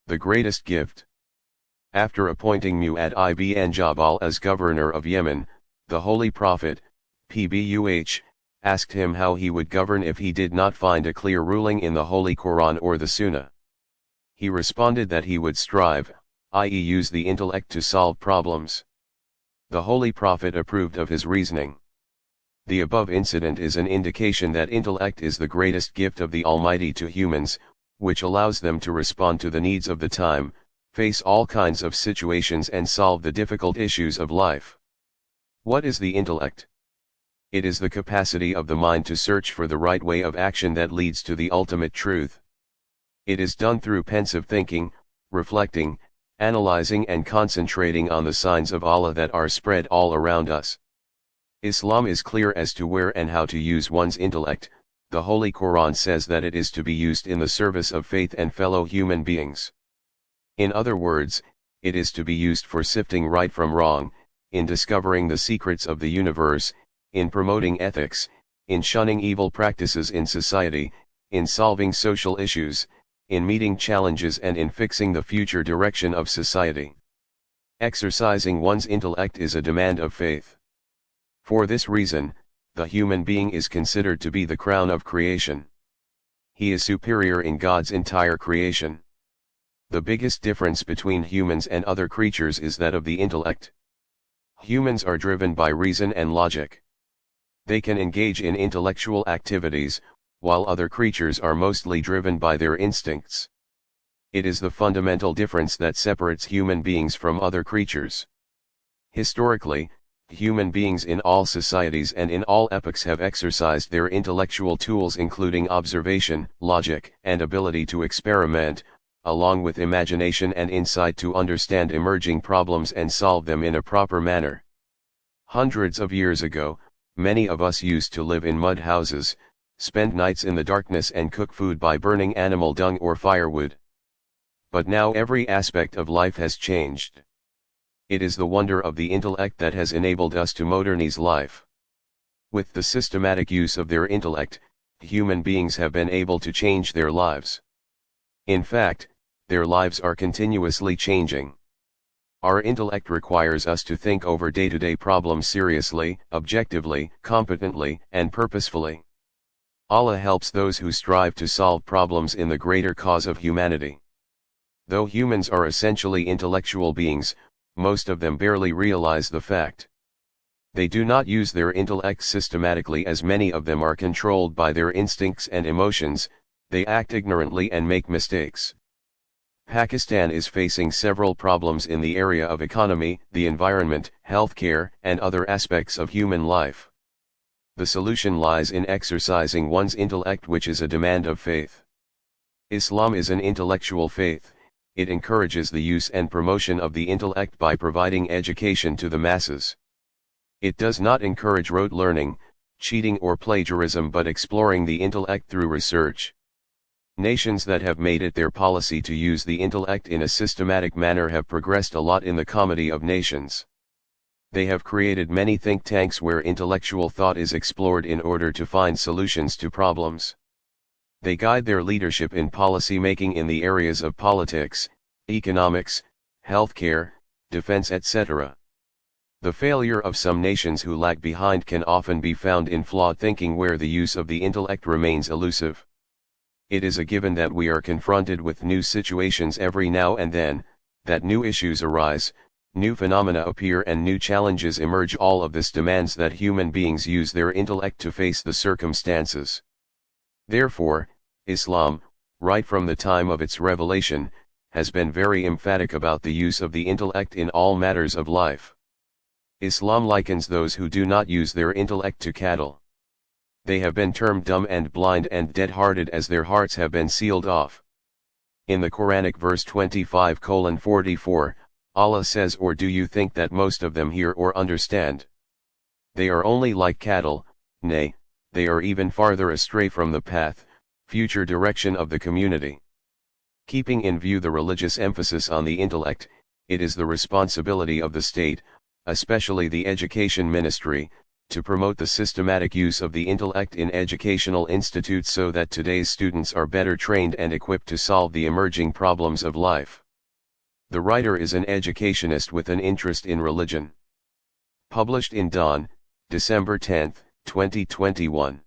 the greatest gift. After appointing Mu'adh ibn Jabal as governor of Yemen, the Holy Prophet, Pbuh, asked him how he would govern if he did not find a clear ruling in the Holy Quran or the Sunnah. He responded that he would strive, i.e. use the intellect to solve problems. The Holy Prophet approved of his reasoning. The above incident is an indication that intellect is the greatest gift of the Almighty to humans, which allows them to respond to the needs of the time, face all kinds of situations and solve the difficult issues of life. What is the intellect? It is the capacity of the mind to search for the right way of action that leads to the ultimate truth. It is done through pensive thinking, reflecting, analyzing and concentrating on the signs of Allah that are spread all around us. Islam is clear as to where and how to use one's intellect. The Holy Quran says that it is to be used in the service of faith and fellow human beings. In other words, it is to be used for sifting right from wrong, in discovering the secrets of the universe, in promoting ethics, in shunning evil practices in society, in solving social issues, in meeting challenges and in fixing the future direction of society. Exercising one's intellect is a demand of faith. For this reason, the human being is considered to be the crown of creation. He is superior in God's entire creation. The biggest difference between humans and other creatures is that of the intellect. Humans are driven by reason and logic. They can engage in intellectual activities, while other creatures are mostly driven by their instincts. It is the fundamental difference that separates human beings from other creatures. Historically, human beings in all societies and in all epochs have exercised their intellectual tools including observation, logic, and ability to experiment, along with imagination and insight to understand emerging problems and solve them in a proper manner. Hundreds of years ago, many of us used to live in mud houses, spend nights in the darkness and cook food by burning animal dung or firewood. But now every aspect of life has changed. It is the wonder of the intellect that has enabled us to modernize life. With the systematic use of their intellect, human beings have been able to change their lives. In fact, their lives are continuously changing. Our intellect requires us to think over day-to-day problems seriously, objectively, competently, and purposefully. Allah helps those who strive to solve problems in the greater cause of humanity. Though humans are essentially intellectual beings, most of them barely realize the fact. They do not use their intellect systematically as many of them are controlled by their instincts and emotions, they act ignorantly and make mistakes. Pakistan is facing several problems in the area of economy, the environment, healthcare, and other aspects of human life. The solution lies in exercising one's intellect, which is a demand of faith. Islam is an intellectual faith. It encourages the use and promotion of the intellect by providing education to the masses. It does not encourage rote learning, cheating or plagiarism, but exploring the intellect through research. Nations that have made it their policy to use the intellect in a systematic manner have progressed a lot in the comity of nations. They have created many think tanks where intellectual thought is explored in order to find solutions to problems. They guide their leadership in policy making in the areas of politics, economics, healthcare, defense, etc. The failure of some nations who lag behind can often be found in flawed thinking where the use of the intellect remains elusive. It is a given that we are confronted with new situations every now and then, that new issues arise, new phenomena appear and new challenges emerge. All of this demands that human beings use their intellect to face the circumstances. Therefore, Islam, right from the time of its revelation, has been very emphatic about the use of the intellect in all matters of life. Islam likens those who do not use their intellect to cattle. They have been termed dumb and blind and dead-hearted as their hearts have been sealed off. In the Quranic verse 25:44, Allah says, "Or do you think that most of them hear or understand? They are only like cattle, nay, they are even farther astray from the path, future direction of the community." Keeping in view the religious emphasis on the intellect, it is the responsibility of the state, especially the education ministry, to promote the systematic use of the intellect in educational institutes so that today's students are better trained and equipped to solve the emerging problems of life. The writer is an educationist with an interest in religion. Published in Dawn, December 10, 2021.